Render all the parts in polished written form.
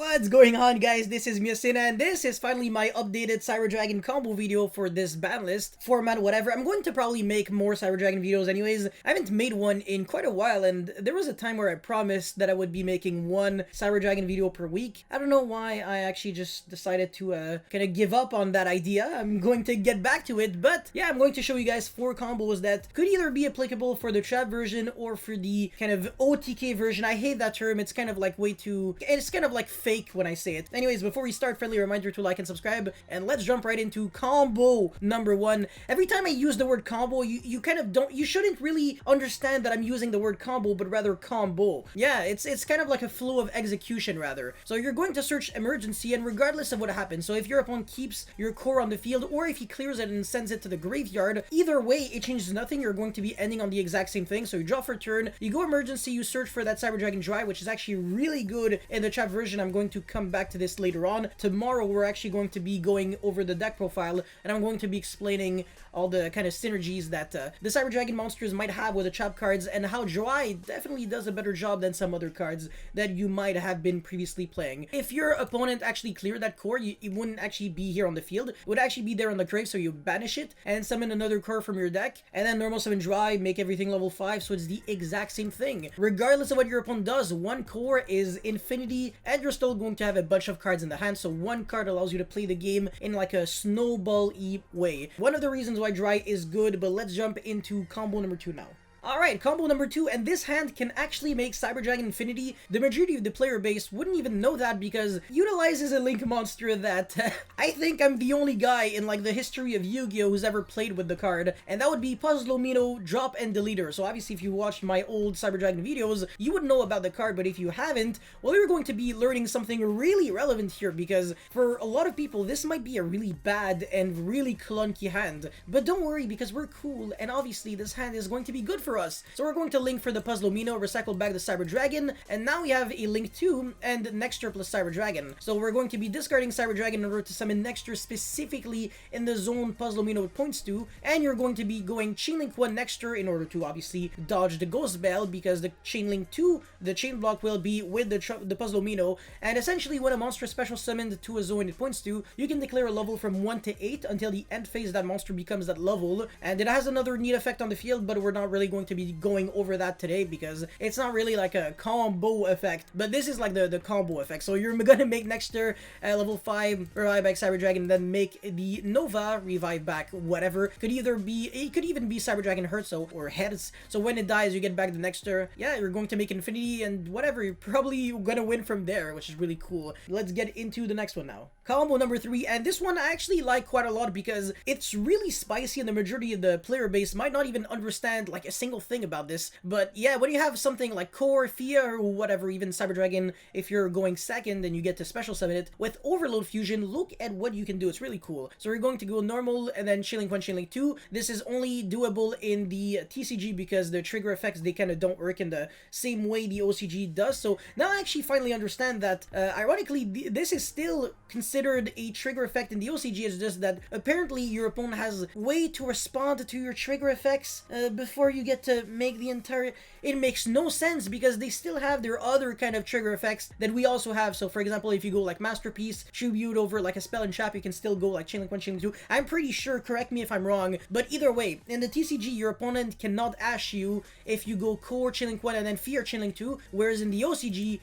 What's going on, guys? This is Miasina, and this is finally my updated Cyber Dragon combo video for this ban list format, whatever. I'm going to probably make more Cyber Dragon videos anyways. I haven't made one in quite a while, and there was a time where I promised that I would be making one Cyber Dragon video per week. I don't know why I actually just decided to kind of give up on that idea. I'm going to get back to it, but yeah, I'm going to show you guys 4 combos that could either be applicable for the trap version or for the kind of OTK version. I hate that term. It's kind of like way too... It's kind of like fake when I say it. Anyways, before we start, friendly reminder to like and subscribe, and let's jump right into combo number 1. Every time I use the word combo, you kind of don't... You shouldn't really understand that I'm using the word combo, but rather combo. Yeah, it's kind of like a flow of execution, rather. So you're going to search emergency, and regardless of what happens, so if your opponent keeps your core on the field, or if he clears it and sends it to the graveyard, either way, it changes nothing. You're going to be ending on the exact same thing. So you draw for turn, you go emergency, you search for that Cyber Dragon Dry, which is actually really good in the chat version. I'm going to come back to this later on. Tomorrow, we're actually going to be going over the deck profile, and I'm going to be explaining all the kind of synergies that the Cyber Dragon monsters might have with the trap cards, and how Dry definitely does a better job than some other cards that you might have been previously playing. If your opponent actually cleared that core, it wouldn't actually be here on the field. It would actually be there on the grave, so you banish it and summon another core from your deck, and then normal summon Dry, make everything level 5, so it's the exact same thing. Regardless of what your opponent does, one core is infinity, and you're still going to have a bunch of cards in the hand, so one card allows you to play the game in like a snowball-y way. One of the reasons why Dry is good, but let's jump into combo number 2 now. Alright, combo number 2, and this hand can actually make Cyber Dragon Infinity. The majority of the player base wouldn't even know that because it utilizes a Link monster that I think I'm the only guy in like the history of Yu-Gi-Oh! Who's ever played with the card, and that would be Puzzle Amino, Drop, and Deleter. So obviously if you watched my old Cyber Dragon videos, you would know about the card, but if you haven't, well, you're going to be learning something really relevant here, because for a lot of people, this might be a really bad and really clunky hand. But don't worry, because we're cool, and obviously this hand is going to be good for us. So we're going to link for the Puzzle Amino, recycle back the Cyber Dragon, and now we have a Link 2 and Nexter plus Cyber Dragon. So we're going to be discarding Cyber Dragon in order to summon Nexter specifically in the zone Puzzle Amino points to, and you're going to be going Chain Link 1 Nexter in order to obviously dodge the Ghost Bell, because the Chain Link 2, the Chain Block, will be with the Puzzle Amino, and essentially when a monster special summoned to a zone it points to, you can declare a level from 1 to 8 until the end phase that monster becomes that level, and it has another neat effect on the field, but we're not really going to be going over that today because it's not really like a combo effect, but this is like the combo effect. So you're gonna make Nexter level 5 revive back Cyber Dragon, then make the Nova revive back whatever. Could either be, it could even be Cyber Dragon Hurts or Heads, so when it dies you get back the Nexter. Yeah, you're going to make Infinity and whatever, you're probably gonna win from there, which is really cool. Let's get into the next one now. Combo number 3, and this one I actually like quite a lot because it's really spicy and the majority of the player base might not even understand like a single thing about this. But yeah, when you have something like Core, Fia, or whatever, even Cyber Dragon, if you're going second and you get to special summon it with Overload Fusion, look at what you can do. It's really cool. So we're going to go normal and then Chain Link 1, Chain Link 2. This is only doable in the TCG because the trigger effects, they kind of don't work in the same way the OCG does. So now I actually finally understand that ironically this is still considered a trigger effect in the OCG. It's just that apparently your opponent has way to respond to your trigger effects before you get to make the entire... It makes no sense because they still have their other kind of trigger effects that we also have. So for example, if you go like Masterpiece, tribute over like a spell and trap, you can still go like Chain Link 1, Chain Link 2. I'm pretty sure, correct me if I'm wrong, but either way, in the TCG, your opponent cannot ash you if you go Core, Chain Link 1, and then Fear, Chain Link 2, whereas in the OCG,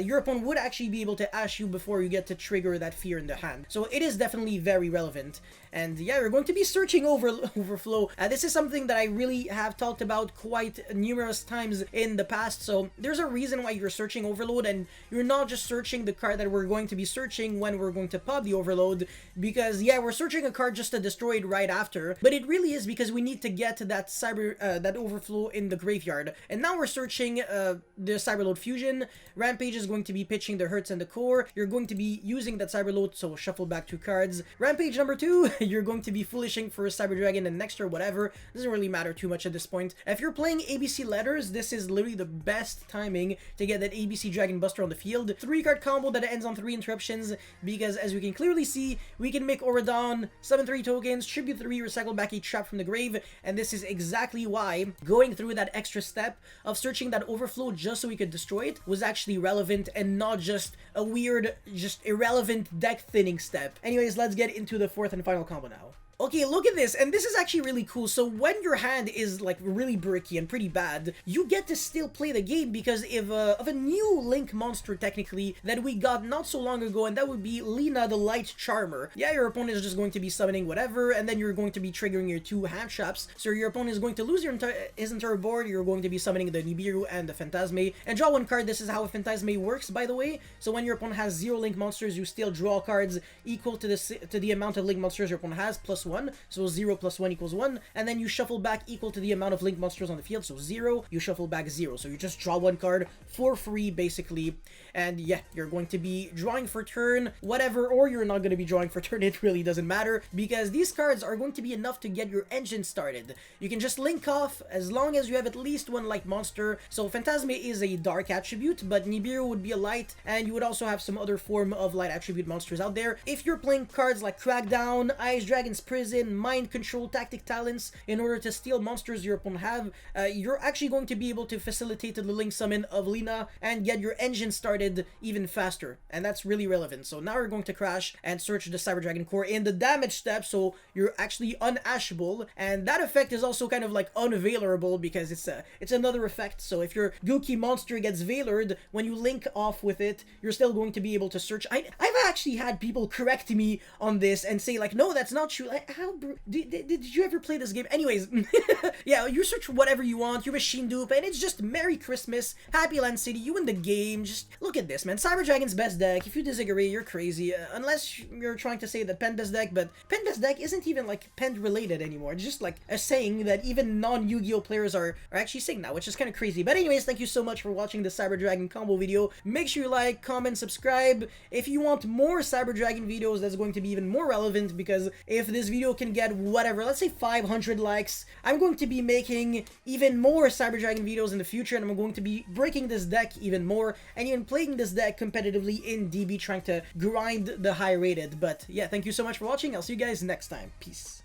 your opponent would actually be able to ash you before you get to trigger that Fear in the hand. So it is definitely very relevant. And yeah, we're going to be searching Overflow. This is something that I really have talked about quite numerous times in the past. So there's a reason why you're searching Overload, and you're not just searching the card that we're going to be searching when we're going to pop the Overload. Because yeah, we're searching a card just to destroy it right after, but it really is because we need to get to that that Overflow in the graveyard. And now we're searching the Cyberload Fusion. Rampage is going to be pitching the Hurts and the Core. You're going to be using that Cyberload, so shuffle back 2 cards. Rampage number 2, you're going to be foolishing for Cyber Dragon and Nexter, whatever. Doesn't really matter too much at this point. if you're playing ABC letters, this is literally the best timing to get that ABC Dragon Buster on the field. 3-card combo that ends on 3 interruptions, because as we can clearly see, we can make Auradon, summon 3 tokens, tribute 3, recycle back a trap from the grave, and this is exactly why going through that extra step of searching that overflow just so we could destroy it was actually relevant and not just a weird, just irrelevant deck thinning step. Anyways, let's get into the 4th and final combo now. Okay, look at this, and this is actually really cool. So when your hand is like really bricky and pretty bad, you get to still play the game because of a new Link monster technically that we got not so long ago, and that would be Lina the Light Charmer. Yeah, your opponent is just going to be summoning whatever, and then you're going to be triggering your 2 hand traps. So your opponent is going to lose his entire board. You're going to be summoning the Nibiru and the Phantasme and draw 1 card. This is how a Phantasme works, by the way. So when your opponent has 0 Link monsters, you still draw cards equal to the amount of Link monsters your opponent has plus 1, so 0 plus 1 equals 1, and then you shuffle back equal to the amount of Link monsters on the field, so 0, you shuffle back 0, so you just draw 1 card for free, basically, and yeah, you're going to be drawing for turn, whatever, or you're not going to be drawing for turn, it really doesn't matter, because these cards are going to be enough to get your engine started. You can just link off as long as you have at least 1 light monster, so Phantasme is a dark attribute, but Nibiru would be a light, and you would also have some other form of light attribute monsters out there. If you're playing cards like Crackdown, Ice Dragon's Prison, Mind Control, Tactic Talents in order to steal monsters your opponent have, you're actually going to be able to facilitate the link summon of Lina and get your engine started even faster, and that's really relevant. So now we're going to crash and search the Cyber Dragon core in the damage step, so you're actually unashable, and that effect is also kind of like unveilable because it's another effect. So if your Gookie monster gets veilered, when you link off with it, you're still going to be able to search. I've actually had people correct me on this and say like, no, that's not true. Like, how did you ever play this game? Anyways, yeah, you search whatever you want, you machine dupe, and it's just Merry Christmas, Happy Land City, you win the game. Just look at this, man. Cyber Dragon's best deck. If you disagree, you're crazy. Unless you're trying to say that Pen best deck, but Pen best deck isn't even like Pen related anymore. It's just like a saying that even non-Yu-Gi-Oh players are actually saying now, which is kind of crazy. But anyways, thank you so much for watching the Cyber Dragon combo video. Make sure you like, comment, subscribe. If you want more Cyber Dragon videos, that's going to be even more relevant, because if this video can get whatever, let's say 500 likes, I'm going to be making even more Cyber Dragon videos in the future, and I'm going to be breaking this deck even more, and even playing this deck competitively in DB, trying to grind the high rated. But yeah, thank you so much for watching. I'll see you guys next time. Peace.